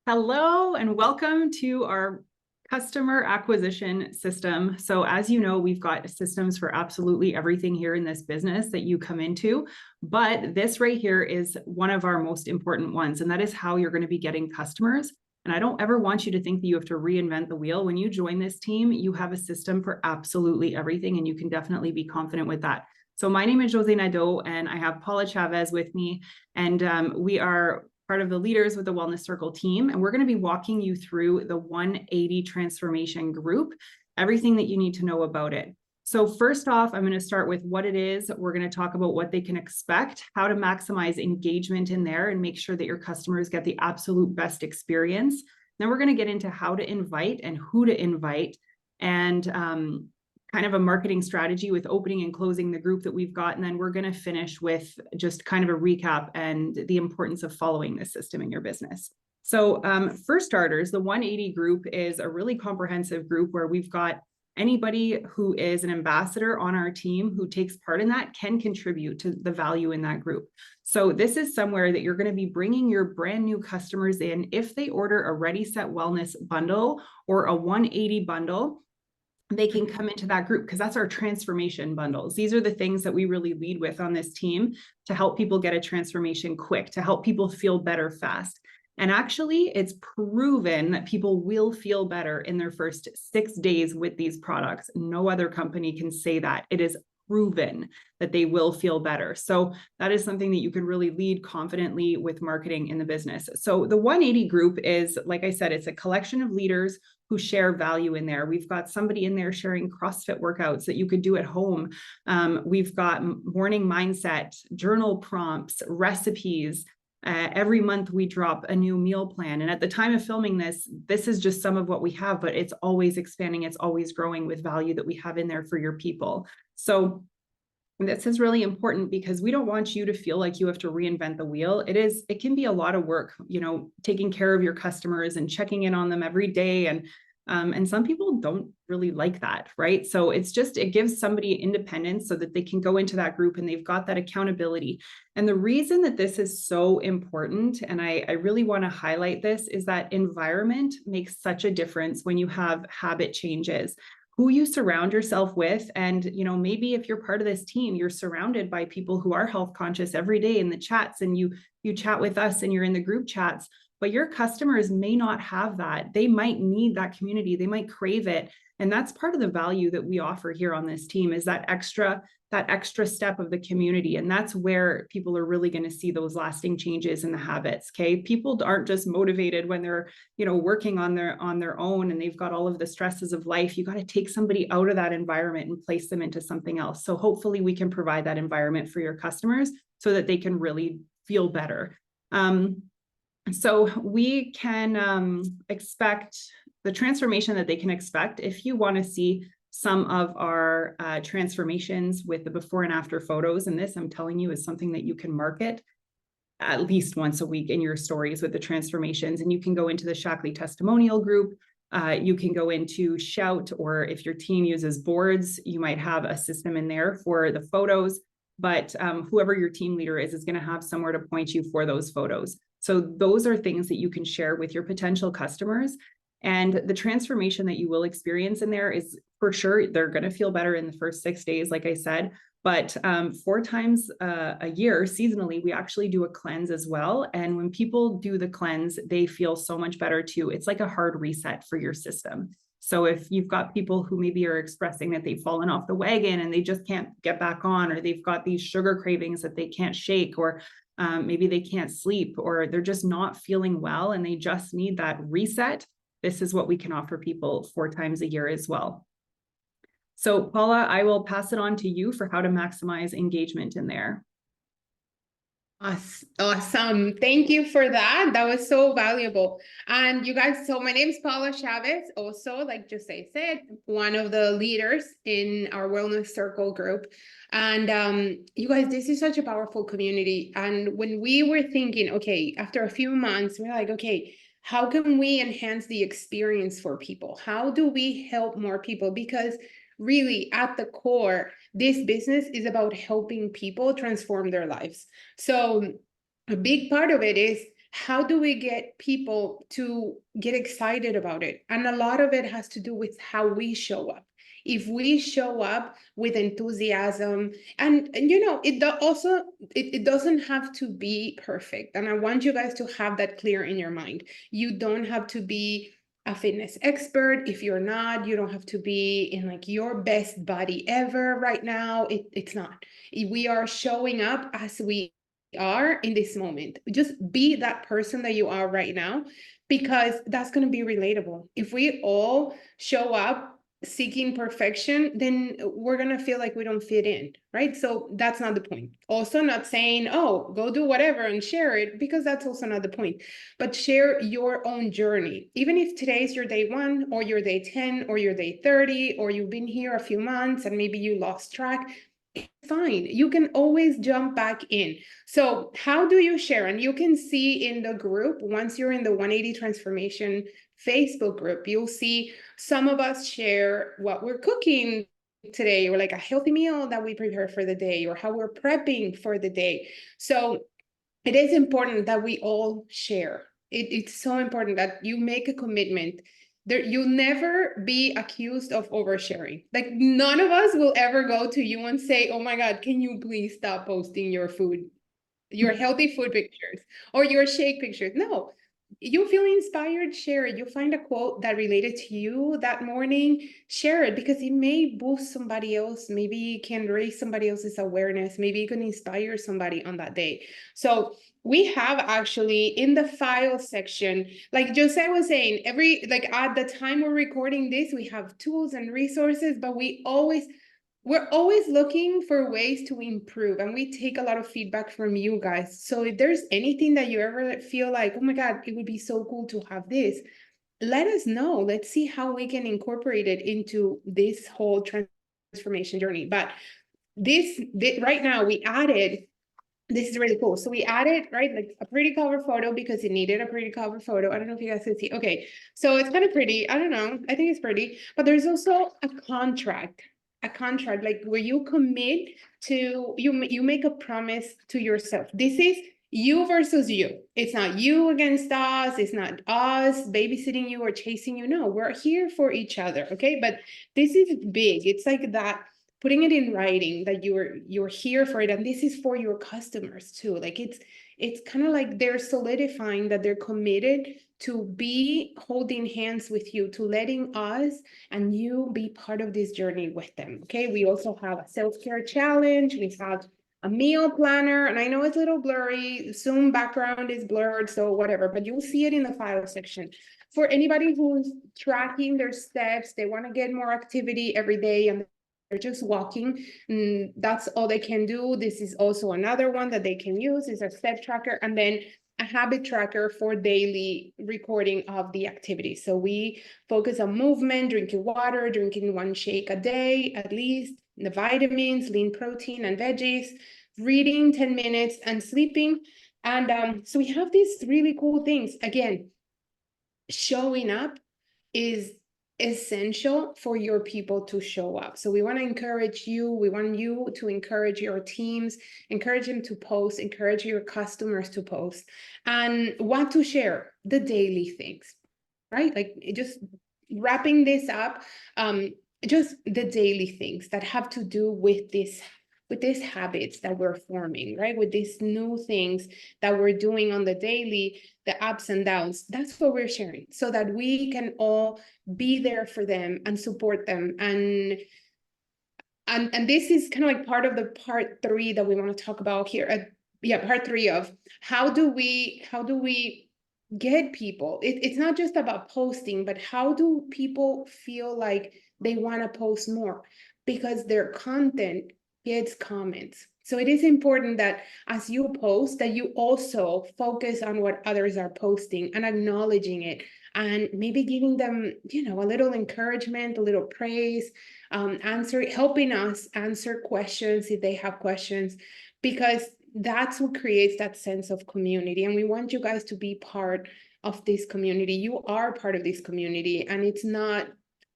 Hello and welcome to our customer acquisition system. So as you know, we've got systems for absolutely everything here in this business that you come into, but this right here is one of our most important ones, and that is how you're going to be getting customers. And I don't ever want you to think that you have to reinvent the wheel. When you join this team, you have a system for absolutely everything, and you can definitely be confident with that. So my name is Jose Nadeau, and I have Paula Chavez with me, and we are part of the Leaders with the Wellness Circle team. And we're going to be walking you through the 180 transformation group, everything that you need to know about it. So first off, I'm going to start with what it is. We're going to talk about what they can expect, how to maximize engagement in there and make sure that your customers get the absolute best experience. Then we're going to get into how to invite and who to invite, and kind of a marketing strategy with opening and closing the group that we've got. And then we're going to finish with just kind of a recap and the importance of following this system in your business. So for starters, the 180 group is a really comprehensive group where we've got anybody who is an ambassador on our team who takes part in that can contribute to the value in that group. So this is somewhere that you're going to be bringing your brand new customers in. If they order a Ready Set Wellness bundle or a 180 bundle, they can come into that group because that's our transformation bundles. These are the things that we really lead with on this team to help people get a transformation quick, to help people feel better fast. And actually, it's proven that people will feel better in their first 6 days with these products. No other company can say that. It is proven that they will feel better. So that is something that you can really lead confidently with marketing in the business. So the 180 group is, like I said, it's a collection of leaders who share value in there. We've got somebody in there sharing CrossFit workouts that you could do at home. We've got morning mindset, journal prompts, recipes. Every month we drop a new meal plan. And at the time of filming this, this is just some of what we have, but it's always expanding. It's always growing with value that we have in there for your people. So this is really important because we don't want you to feel like you have to reinvent the wheel. It can be a lot of work, taking care of your customers and checking in on them every day. And some people don't really like that, right? So it gives somebody independence so that they can go into that group and they've got that accountability. And the reason that this is so important, and I really want to highlight this, is that environment makes such a difference when you have habit changes. Who you surround yourself with. And, maybe if you're part of this team, you're surrounded by people who are health conscious every day in the chats, and you chat with us and you're in the group chats, but your customers may not have that. They might need that community. They might crave it. And that's part of the value that we offer here on this team, is that extra step of the community. And that's where people are really going to see those lasting changes in the habits. Okay. People aren't just motivated when they're, working on their own and they've got all of the stresses of life. You got to take somebody out of that environment and place them into something else. So hopefully we can provide that environment for your customers so that they can really feel better. So we can expect the transformation that they can expect. If you want to see some of our transformations with the before and after photos, and this, I'm telling you, is something that you can market at least once a week in your stories with the transformations. And you can go into the Shaklee testimonial group. You can go into Shout, or if your team uses boards, you might have a system in there for the photos. But whoever your team leader is going to have somewhere to point you for those photos. So those are things that you can share with your potential customers. And the transformation that you will experience in there is, for sure, they're going to feel better in the first 6 days, like I said. But 4 times a year, seasonally, we actually do a cleanse as well. And when people do the cleanse, they feel so much better too. It's like a hard reset for your system. So if you've got people who maybe are expressing that they've fallen off the wagon and they just can't get back on, or they've got these sugar cravings that they can't shake, or maybe they can't sleep, or they're just not feeling well and they just need that reset, this is what we can offer people 4 times a year as well. So Paula, I will pass it on to you for how to maximize engagement in there. Awesome. Thank you for that. That was so valuable. And you guys, so my name is Paula Chavez, also, like Jose said, one of the leaders in our Wellness Circle group. And you guys, this is such a powerful community. And when we were thinking, okay, after a few months, we're like, okay, how can we enhance the experience for people? How do we help more people? Because really, at the core, this business is about helping people transform their lives. So a big part of it is how do we get people to get excited about it? And a lot of it has to do with how we show up. If we show up with enthusiasm, and it doesn't have to be perfect. And I want you guys to have that clear in your mind. You don't have to be a fitness expert. If you're not, you don't have to be in like your best body ever right now. It's not. We are showing up as we are in this moment. Just be that person that you are right now, because that's going to be relatable. If we all show up seeking perfection, then we're going to feel like we don't fit in, right? So that's not the point. Also, not saying, oh, go do whatever and share it, because that's also not the point. But share your own journey. Even if today's your day 1 or your day 10 or your day 30, or you've been here a few months and maybe you lost track, fine. You can always jump back in. So how do you share? And you can see in the group, once you're in the 180 Transformation Facebook group, you'll see some of us share what we're cooking today, or like a healthy meal that we prepare for the day, or how we're prepping for the day. So it is important that we all share. It's so important that you make a commitment. You'll never be accused of oversharing. Like, none of us will ever go to you and say, oh my God, can you please stop posting your food, your healthy food pictures or your shake pictures? No, you feel inspired, share it. You find a quote that related to you that morning, share it, because it may boost somebody else. Maybe it can raise somebody else's awareness. Maybe it can inspire somebody on that day. So we have actually in the file section, like Jose was saying, like at the time we're recording this, we have tools and resources, but we're always looking for ways to improve, and we take a lot of feedback from you guys. So if there's anything that you ever feel like, oh my God, it would be so cool to have this, let us know. Let's see how we can incorporate it into this whole transformation journey. But this right now we added, this is really cool. So we added, right, like a pretty cover photo, because it needed a pretty cover photo. I don't know if you guys can see. Okay, so it's kind of pretty. I don't know. I think it's pretty. But there's also a contract, like where you commit to, you make a promise to yourself. This is you versus you. It's not you against us. It's not us babysitting you or chasing you. No, we're here for each other. Okay, but this is big. It's like that, putting it in writing that you're here for it, and this is for your customers too. Like it's kind of like they're solidifying that they're committed to be holding hands with you, to letting us and you be part of this journey with them. Okay, we also have a self-care challenge. We have a meal planner, and I know it's a little blurry, Zoom background is blurred, so whatever, but you'll see it in the file section. For anybody who's tracking their steps, they want to get more activity every day, and they're just walking, and that's all they can do. This is also another one that they can use, is a step tracker, and then a habit tracker for daily recording of the activity. So we focus on movement, drinking water, drinking 1 shake a day at least, the vitamins, lean protein and veggies, reading 10 minutes, and sleeping. And so we have these really cool things. Again, showing up is essential for your people to show up. So we want to encourage you. We want you to encourage your teams, encourage them to post, encourage your customers to post, and what to share, the daily things, right? Like, just wrapping this up, just the daily things that have to do with these habits that we're forming, right? With these new things that we're doing on the daily, the ups and downs. That's what we're sharing, so that we can all be there for them and support them. And this is kind of like part of the part 3 that we want to talk about here. Part 3 of how do we get people. It's not just about posting, but how do people feel like they want to post more, because their content gets comments. So it is important that as you post, that you also focus on what others are posting and acknowledging it, and maybe giving them, a little encouragement, a little praise, helping us answer questions if they have questions, because that's what creates that sense of community. And we want you guys to be part of this community. You are part of this community, and it's not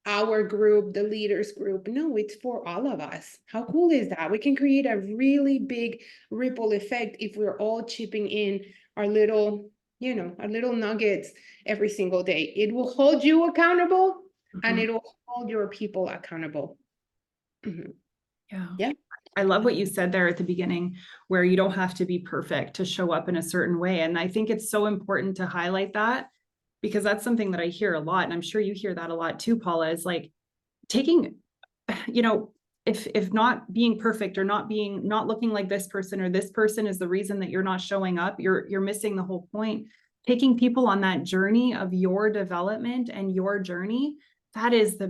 our group, the leaders group. No, it's for all of us. How cool is that? We can create a really big ripple effect if we're all chipping in our little you know, a little nuggets every single day. It will hold you accountable and Mhm. it will hold your people accountable. Mhm. Yeah. Yeah. I love what you said there at the beginning, where you don't have to be perfect to show up in a certain way. And I think it's so important to highlight that, because that's something that I hear a lot. And I'm sure you hear that a lot too, Paula, is like taking, you know, if not being perfect or not looking like this person, or this person is the reason that you're not showing up, you're missing the whole point. Taking people on that journey of your development and your journey, that is the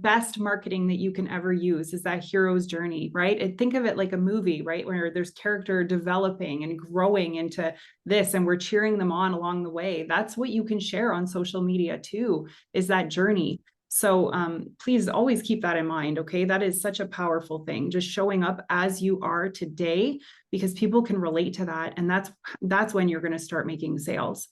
best marketing that you can ever use, is that hero's journey, right? And think of it like a movie, right? Where there's character developing and growing into this, and we're cheering them on along the way. That's what you can share on social media too, is that journey. So please always keep that in mind, okay? That is such a powerful thing, just showing up as you are today, because people can relate to that. And that's when you're going to start making sales.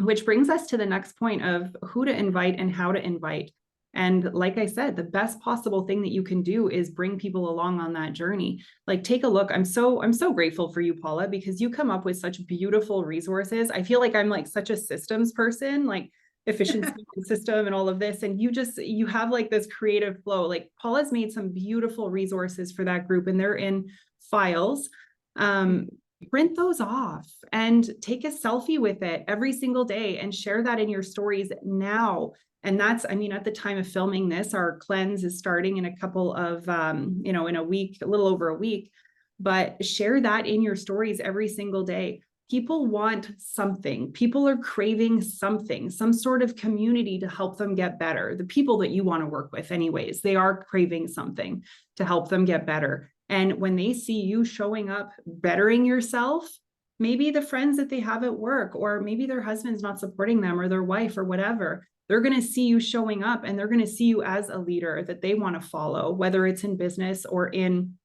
Which brings us to the next point of who to invite and how to invite. And like I said, the best possible thing that you can do is bring people along on that journey. Like, take a look. I'm so grateful for you, Paula, because you come up with such beautiful resources. I feel like I'm like such a systems person, like efficiency system and all of this. And you have like this creative flow. Like, Paula's made some beautiful resources for that group, and they're in files. Print those off and take a selfie with it every single day and share that in your stories now. And that's, I mean, at the time of filming this, our cleanse is starting in a couple of, in a week, a little over a week, but share that in your stories every single day. People want something. People are craving something, some sort of community to help them get better. The people that you want to work with anyways, they are craving something to help them get better. And when they see you showing up, bettering yourself, maybe the friends that they have at work, or maybe their husband's not supporting them, or their wife, or whatever, they're going to see you showing up, and they're going to see you as a leader that they want to follow, whether it's in business or in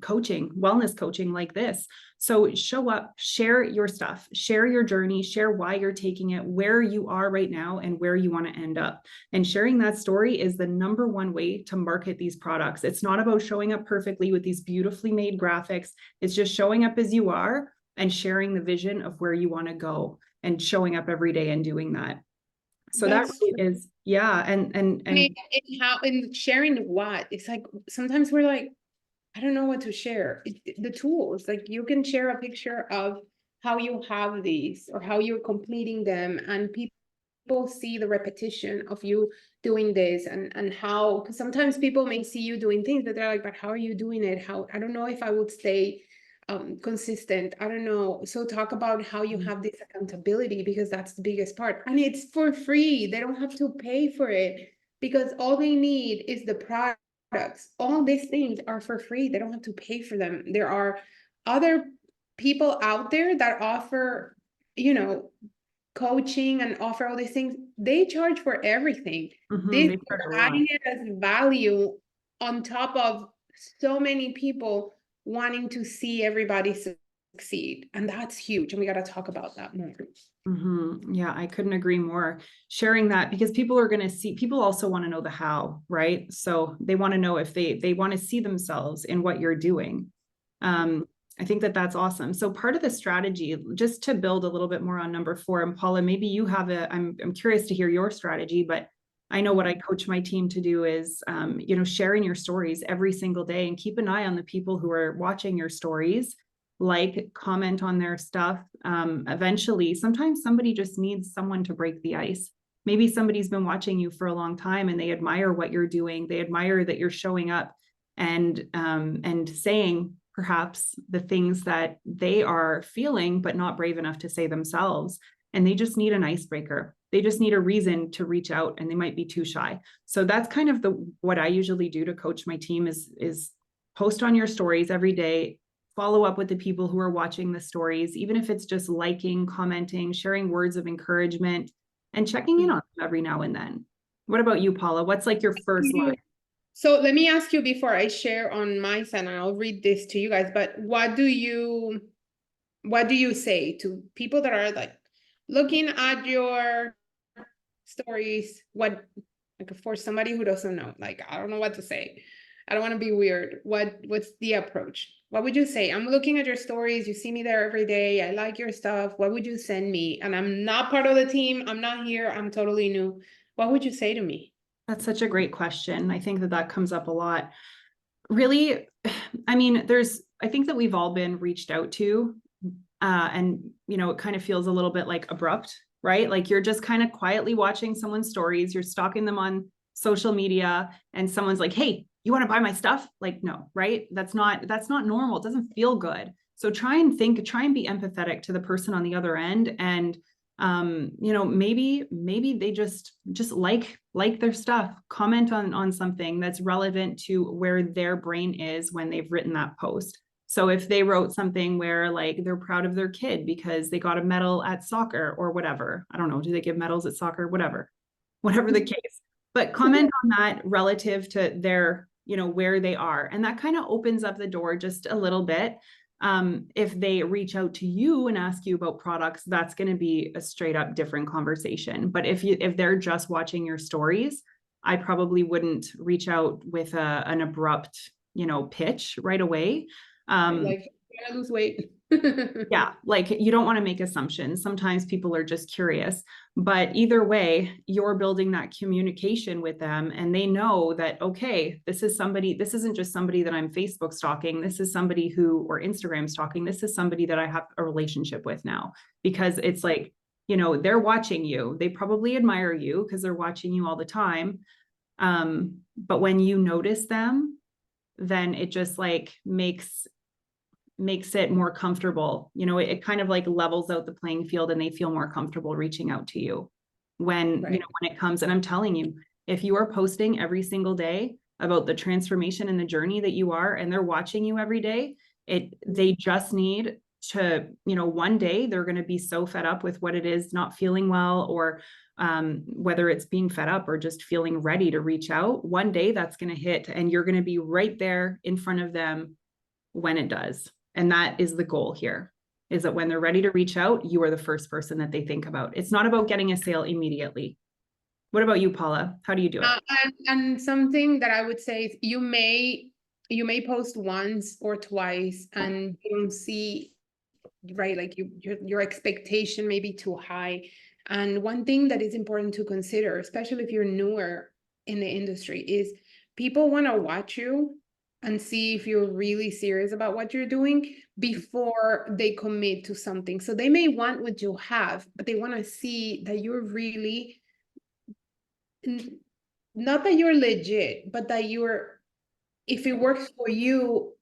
coaching, wellness coaching like this. So show up, share your stuff, share your journey, share why you're taking it, where you are right now, and where you want to end up. And sharing that story is the number one way to market these products. It's not about showing up perfectly with these beautifully made graphics. It's just showing up as you are and sharing the vision of where you want to go, and showing up every day and doing that. So that That's really is, yeah. And how, and sharing what, it's like, sometimes we're like, I don't know what to share. The tools, like you can share a picture of how you have these or how you're completing them, and people see the repetition of you doing this, and how, because sometimes people may see you doing things, but they're like, but how are you doing it? How, I don't know if I would stay consistent. I don't know. So talk about how you have this accountability, because that's the biggest part. And it's for free. They don't have to pay for it, because all they need is the products. All these things are for free. They don't have to pay for them. There are other people out there that offer, you know, coaching and offer all these things. They charge for everything. they This, charge a are lot. adding it as value on top of so many people wanting to see everybody succeed. And that's huge. And we got to talk about that more. Yeah, I couldn't agree more. Sharing that, because people are going to see, people also want to know the how, right? So they want to know if they want to see themselves in what you're doing. I think that that's awesome. So part of the strategy, just to build a little bit more on number 4, and Paula, maybe you have I'm curious to hear your strategy, but I know what I coach my team to do is, sharing your stories every single day, and keep an eye on the people who are watching your stories, like, comment on their stuff. Eventually, sometimes somebody just needs someone to break the ice. Maybe somebody's been watching you for a long time, and they admire what you're doing. They admire that you're showing up and saying perhaps the things that they are feeling, but not brave enough to say themselves. And they just need an icebreaker. They just need a reason to reach out, and they might be too shy. So that's kind of what I usually do to coach my team is post on your stories every day, follow up with the people who are watching the stories, even if it's just liking, commenting, sharing words of encouragement, and checking in on them every now and then. What about you, Paula? What's like your first line? So let me ask you before I share on my side, and I'll read this to you guys, but what do you say to people that are like looking at your stories? What, like, for somebody who doesn't know, like, I don't know what to say. I don't want to be weird. What's the approach? What would you say? I'm looking at your stories. You see me there every day. I like your stuff. What would you send me? And I'm not part of the team. I'm not here. I'm totally new. What would you say to me? That's such a great question. I think that that comes up a lot. Really, I mean, I think that we've all been reached out to, and, you know, it kind of feels a little bit like abrupt, right? Like you're just kind of quietly watching someone's stories, you're stalking them on social media, and someone's like, hey, you want to buy my stuff? Like, no, right? That's not normal. It doesn't feel good. So try and be empathetic to the person on the other end. And you know, maybe they just like their stuff, comment on something that's relevant to where their brain is when they've written that post. So if they wrote something where like they're proud of their kid because they got a medal at soccer or whatever, I don't know, do they give medals at soccer? Whatever the case, but comment on that relative to their, you know, where they are. And that kind of opens up the door just a little bit. If they reach out to you and ask you about products, that's going to be a straight up different conversation. But if they're just watching your stories, I probably wouldn't reach out with an abrupt, you know, pitch right away. Like, I gotta lose weight. Yeah, like you don't want to make assumptions. Sometimes people are just curious, but either way, you're building that communication with them and they know that, okay, this isn't just somebody that I'm Facebook stalking. This is somebody or Instagram stalking. This is somebody that I have a relationship with now, because it's like, you know, they're watching you. They probably admire you because they're watching you all the time. But when you notice them, then it just like makes it more comfortable. You know, it kind of like levels out the playing field and they feel more comfortable reaching out to you when, Right. you know, when it comes. And I'm telling you, if you are posting every single day about the transformation and the journey that you are, and they're watching you every day, they just need to, you know, one day they're going to be so fed up with what it is, not feeling well, or whether it's being fed up or just feeling ready to reach out. One day that's going to hit and you're going to be right there in front of them when it does. And that is the goal here, is that when they're ready to reach out, you are the first person that they think about. It's not about getting a sale immediately. What about you, Paula? How do you do it? And something that I would say is you may post once or twice and you don't see, right, like your expectation may be too high. And one thing that is important to consider, especially if you're newer in the industry, is people want to watch you and see if you're really serious about what you're doing before they commit to something. So they may want what you have, but they want to see that you're really, not that you're legit, but that if it works for you,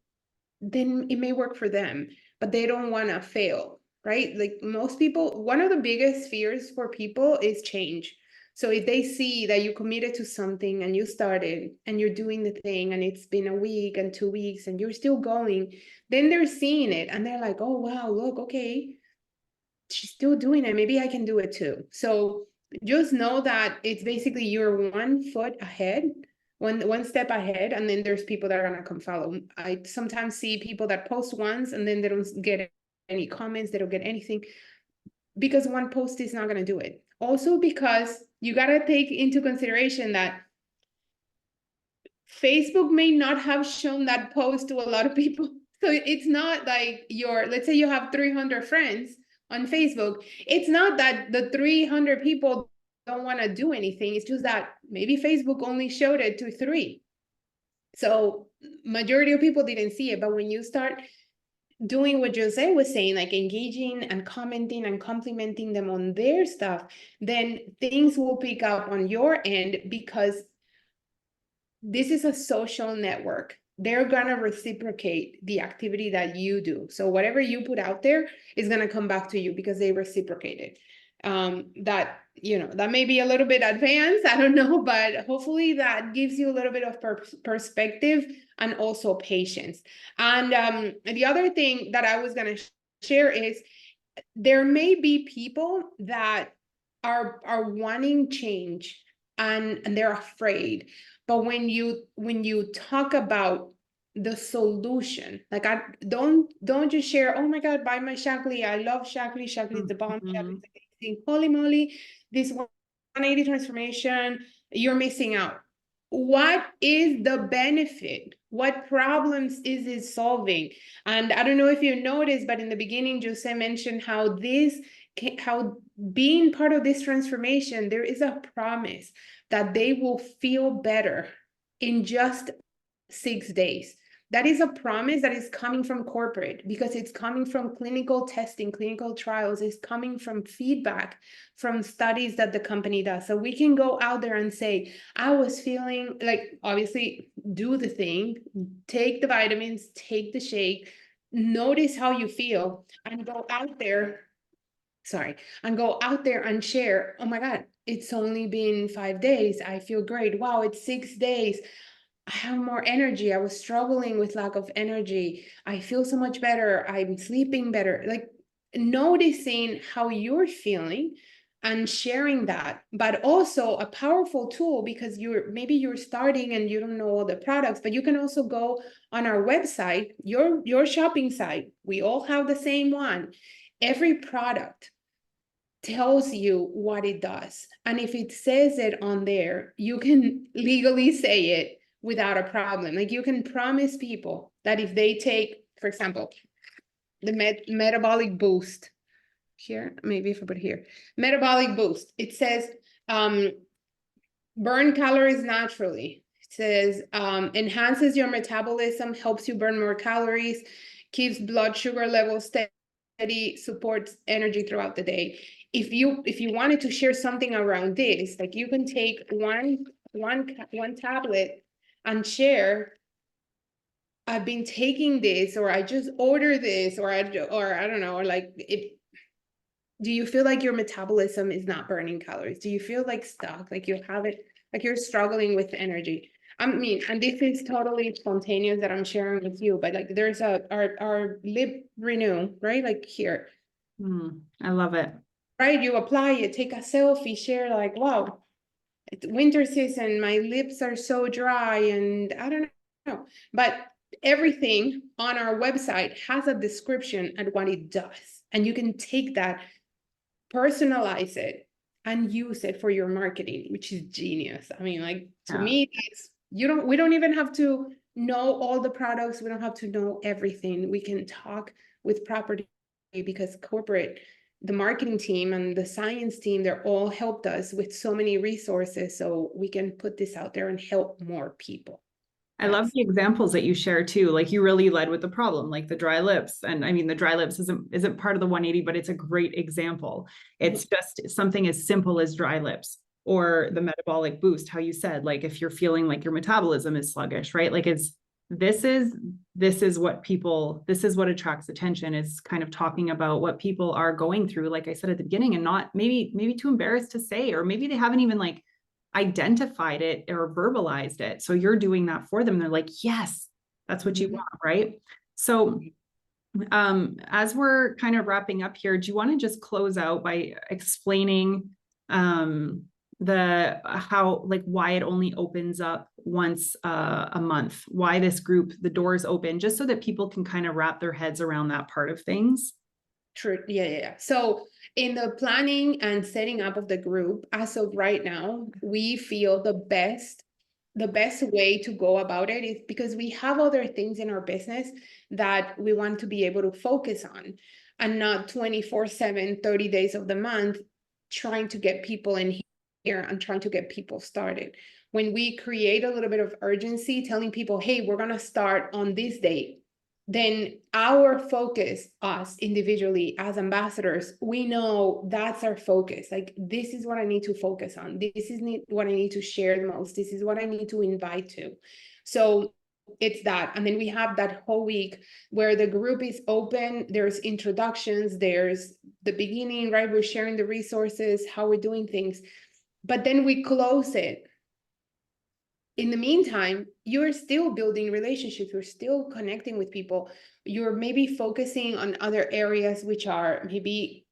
then it may work for them, but they don't want to fail, right? Like most people, one of the biggest fears for people is change. So if they see that you committed to something and you started and you're doing the thing and it's been a week and 2 weeks and you're still going, then they're seeing it and they're like, oh, wow, look, okay, she's still doing it. Maybe I can do it too. So just know that it's basically you're 1 foot ahead, one step ahead, and then there's people that are gonna come follow. I sometimes see people that post once and then they don't get any comments, they don't get anything, because one post is not gonna do it. Also because you gotta take into consideration that Facebook may not have shown that post to a lot of people. So it's not like let's say you have 300 friends on Facebook. It's not that the 300 people don't want to do anything. It's just that maybe Facebook only showed it to 3. So majority of people didn't see it. But when you start doing what Jose was saying, like engaging and commenting and complimenting them on their stuff, then things will pick up on your end, because this is a social network. They're gonna reciprocate the activity that you do. So whatever you put out there is gonna come back to you because they reciprocated. That, you know, that may be a little bit advanced, I don't know, but hopefully that gives you a little bit of perspective and also patience. And the other thing that I was gonna share is there may be people that are wanting change and they're afraid. But when you talk about the solution, like don't just share, oh my God, buy my Shaklee. I love Shaklee. Shaklee is the bomb. Shaklee is amazing. Holy moly, this 180 transformation, you're missing out. What is the benefit What problems is it solving? And I don't know if you noticed, but in the beginning, Jose mentioned how how being part of this transformation, there is a promise that they will feel better in just 6 days. That is a promise that is coming from corporate, because it's coming from clinical testing, clinical trials, it's coming from feedback from studies that the company does. So we can go out there and say, I was feeling like, obviously, do the thing, take the vitamins, take the shake, notice how you feel, and go out there. Sorry, and go out there and share. Oh my God, it's only been 5 days. I feel great. Wow, it's 6 days. I have more energy. I was struggling with lack of energy. I feel so much better. I'm sleeping better. Like, noticing how you're feeling and sharing that, but also a powerful tool, because maybe you're starting and you don't know all the products, but you can also go on our website, your shopping site. We all have the same one. Every product tells you what it does. And if it says it on there, you can legally say it without a problem. Like, you can promise people that if they take, for example, the metabolic boost here, maybe if I put here, metabolic boost, it says burn calories naturally. It says enhances your metabolism, helps you burn more calories, keeps blood sugar levels steady, supports energy throughout the day. If you wanted to share something around this, like, you can take one tablet and share, I've been taking this, or I just ordered this, or I don't know, or like, do you feel like your metabolism is not burning calories? Do you feel like stuck, like you have it, like you're struggling with energy? I mean, and this is totally spontaneous that I'm sharing with you, but like, there's our lip renew, right? Like here, I love it. right? You apply it, take a selfie, share, like, wow, it's winter season, my lips are so dry, and I don't know. But everything on our website has a description and what it does. And you can take that, personalize it, and use it for your marketing, which is genius. I mean, like, to Yeah. me, we don't even have to know all the products. We don't have to know everything. We can talk with property, because corporate, the marketing team and the science team, they're all helped us with so many resources, so we can put this out there and help more people. I love the examples that you share too. Like, you really led with the problem, like the dry lips. And I mean, the dry lips isn't part of the 180, but it's a great example. It's just something as simple as dry lips, or the metabolic boost, how you said, like, if you're feeling like your metabolism is sluggish, right? Like, this is what attracts attention, is kind of talking about what people are going through, like I said at the beginning, and not maybe too embarrassed to say, or maybe they haven't even like identified it or verbalized it. So you're doing that for them. They're like, yes, that's what you want, right? So as we're kind of wrapping up here, do you want to just close out by explaining why it only opens up once a month, why this group, the doors open, just so that people can kind of wrap their heads around that part of things? True. Yeah. So in the planning and setting up of the group, as of right now, we feel the best way to go about it is because we have other things in our business that we want to be able to focus on, and not 24/7, 30 days of the month, trying to get people in here and trying to get people started. When we create a little bit of urgency, telling people, hey, we're going to start on this date, then our focus, us individually as ambassadors, we know that's our focus. Like, this is what I need to focus on. This is what I need to share the most. This is what I need to invite to. So it's that. And then we have that whole week where the group is open. There's introductions. There's the beginning, right? We're sharing the resources, how we're doing things. But then we close it. In the meantime, you're still building relationships, you're still connecting with people, you're maybe focusing on other areas, which are maybe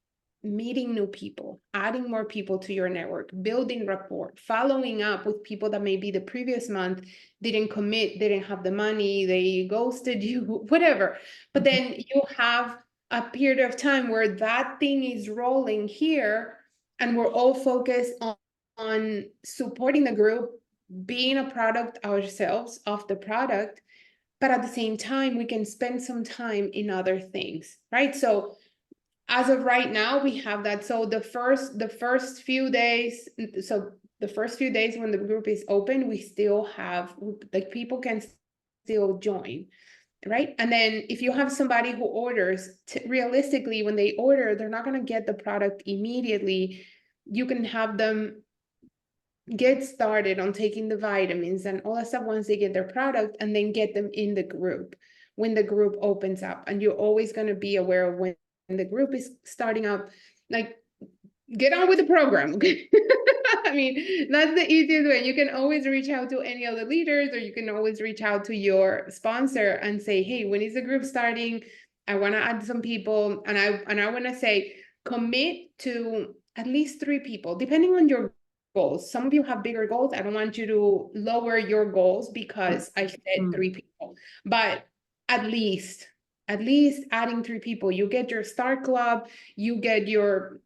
meeting new people, adding more people to your network, building rapport, following up with people that maybe the previous month didn't commit, didn't have the money, they ghosted you, whatever. But then you have a period of time where that thing is rolling here, and we're all focused on supporting the group, being a product ourselves of the product, but at the same time, we can spend some time in other things, right? So as of right now, we have that. So the first few days, so the first few days when the group is open, we still have, like, people can still join, right? And then if you have somebody who orders, realistically, when they order, they're not going to get the product immediately. You can have them get started on taking the vitamins and all that stuff once they get their product, and then get them in the group when the group opens up. And you're always going to be aware of when the group is starting up, like, get on with the program. Okay. I mean, that's the easiest way. You can always reach out to any of the leaders, or you can always reach out to your sponsor and say, hey, when is the group starting? I want to add some people. And I want to say, commit to at least 3 people, depending on your goals. Some of you have bigger goals. I don't want you to lower your goals because I said 3 people, but at least adding 3 people, you get your start club, you get your,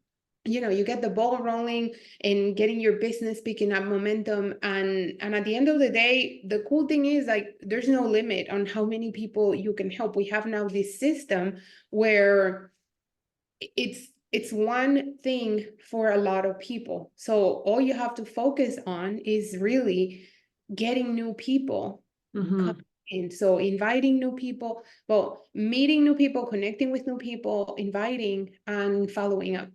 you get the ball rolling and getting your business picking up momentum. And at the end of the day, the cool thing is, like, there's no limit on how many people you can help. We have now this system where it's one thing for a lot of people. So all you have to focus on is really getting new people coming in. So inviting new people, well, meeting new people, connecting with new people, inviting and following up.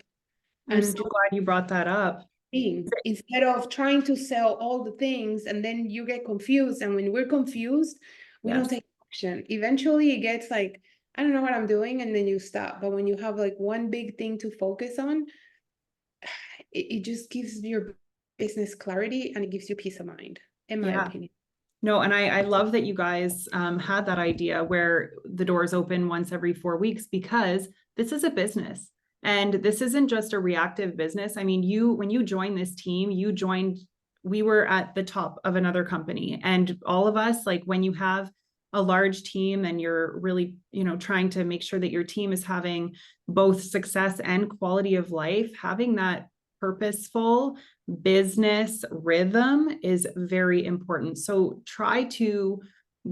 I'm so And glad you brought that up. instead of trying to sell all the things, and then you get confused. And when we're confused, we don't take action. Eventually it gets like, I don't know what I'm doing, and then you stop. But when you have like one big thing to focus on, it just gives your business clarity, and it gives you peace of mind, in my opinion. No, and I love that you guys had that idea where the doors open once every 4 weeks, because this is a business. And this isn't just a reactive business. I mean, when you joined this team, we were at the top of another company, and all of us, like, when you have a large team and you're really, trying to make sure that your team is having both success and quality of life, having that purposeful business rhythm is very important. So try to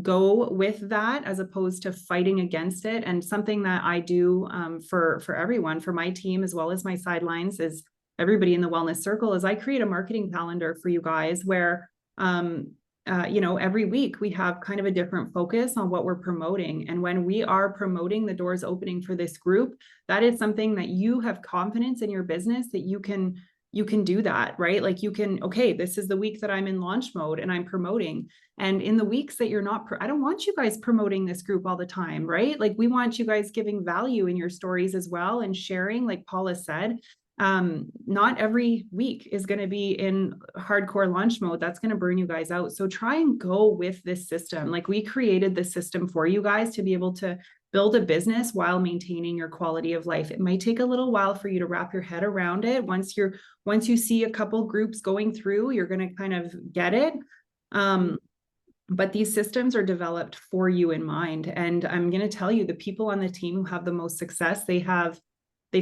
go with that as opposed to fighting against it. And something that I do for everyone, for my team, as well as my sidelines, is everybody in the wellness circle, is I create a marketing calendar for you guys where, every week we have kind of a different focus on what we're promoting. And when we are promoting the doors opening for this group, that is something that you have confidence in your business that you can do that, right? Like, you can, okay, this is the week that I'm in launch mode and I'm promoting. And in the weeks that you're not, I don't want you guys promoting this group all the time, right? Like, we want you guys giving value in your stories as well and sharing, like Paula said. Not every week is going to be in hardcore launch mode. That's going to burn you guys out. So try and go with this system. Like, we created this system for you guys to be able to build a business while maintaining your quality of life. It might take a little while for you to wrap your head around it. Once you see a couple groups going through, you're going to kind of get it. But these systems are developed for you in mind. And I'm going to tell you, the people on the team who have the most success, they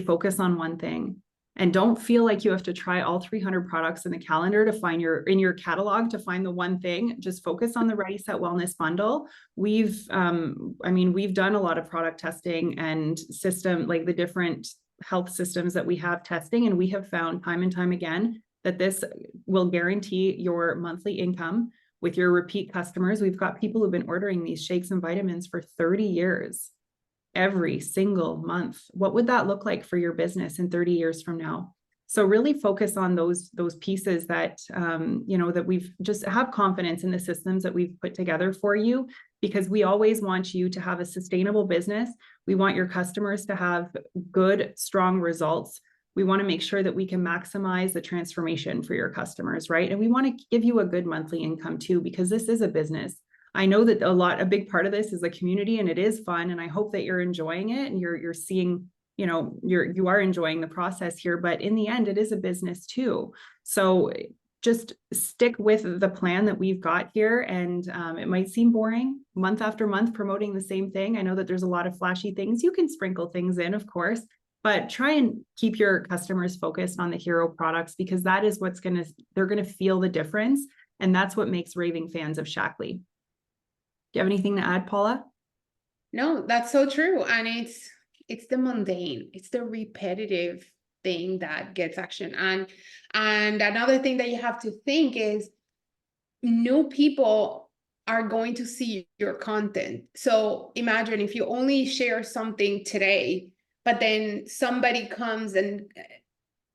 focus on one thing. And don't feel like you have to try all 300 products in the calendar to find in your catalog to find the one thing. Just focus on the Ready Set Wellness bundle. We've done a lot of product testing and system, like the different health systems that we have testing. And we have found time and time again that this will guarantee your monthly income with your repeat customers. We've got people who've been ordering these shakes and vitamins for 30 years. Every single month. What would that look like for your business in 30 years from now? So really focus on those pieces that, that we've just have confidence in the systems that we've put together for you, because we always want you to have a sustainable business. We want your customers to have good, strong results. We want to make sure that we can maximize the transformation for your customers, right? And we want to give you a good monthly income too, because this is a business. I know that a big part of this is the community, and it is fun. And I hope that you're enjoying it and you're seeing, you are enjoying the process here, but in the end, it is a business too. So just stick with the plan that we've got here. And it might seem boring month after month promoting the same thing. I know that there's a lot of flashy things. You can sprinkle things in, of course, but try and keep your customers focused on the hero products, because that is they're going to feel the difference. And that's what makes raving fans of Shaklee. Do you have anything to add, Paula? No, that's so true. And it's the mundane, it's the repetitive thing that gets action. And another thing that you have to think is new people are going to see your content. So imagine if you only share something today, but then somebody comes and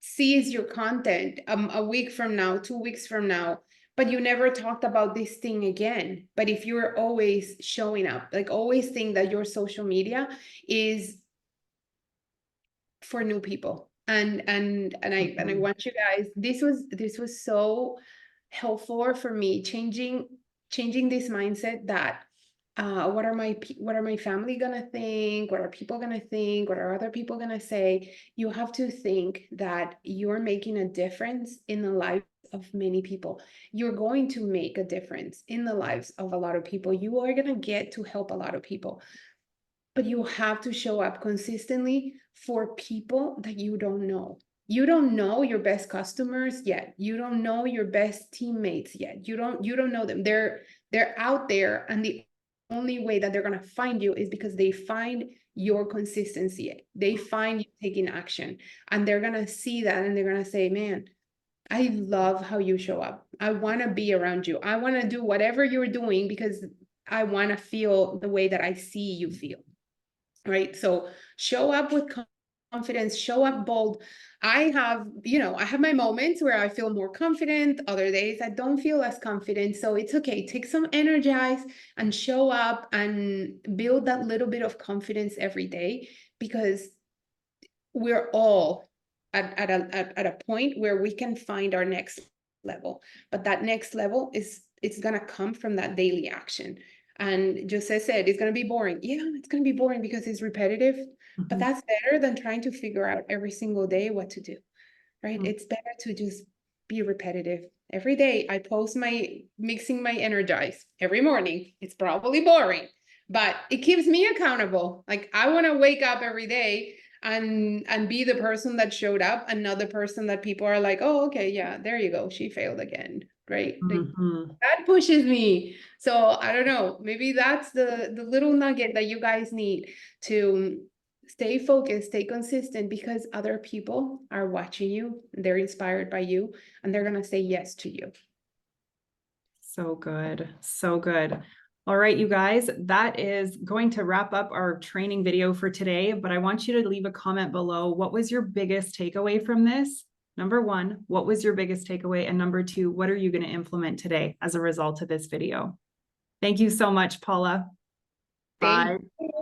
sees your content a week from now, 2 weeks from now, but you never talked about this thing again. But if you're always showing up, like always think that your social media is for new people. And I want you guys, this was so helpful for me, changing this mindset that what are my family gonna think, what are people gonna think, what are other people gonna say. You have to think that you're making a difference in the lives of many people. You're going to make a difference in the lives of a lot of people. You are gonna get to help a lot of people, but you have to show up consistently for people that you don't know. You don't know your best customers yet. You don't know your best teammates yet. You don't know them. They're out there, and the only way that they're going to find you is because they find your consistency. They find you taking action, and they're going to see that, and they're going to say, man, I love how you show up. I want to be around you. I want to do whatever you're doing because I want to feel the way that I see you feel. Right? So show up with confidence, show up bold. I have my moments where I feel more confident. Other days I don't feel as confident. So it's okay. Take some energize and show up and build that little bit of confidence every day, because we're all at a point where we can find our next level. But that next level it's gonna come from that daily action. And Jose said, it's gonna be boring. Yeah, it's gonna be boring because it's repetitive, but that's better than trying to figure out every single day what to do, right? It's better to just be repetitive. Every day I post my mixing my energize every morning. It's probably boring, but it keeps me accountable. Like I want to wake up every day and be the person that showed up, and not the person that people are like, oh, okay, yeah, there you go, she failed again, right? Like that pushes me. So I don't know, maybe that's the little nugget that you guys need to stay focused, stay consistent, because other people are watching you, they're inspired by you, and they're gonna say yes to you. So good. So good. All right, you guys, that is going to wrap up our training video for today, but I want you to leave a comment below. What was your biggest takeaway from this? Number one, what was your biggest takeaway? And number two, what are you going to implement today as a result of this video? Thank you so much, Paula. Bye. Thank you.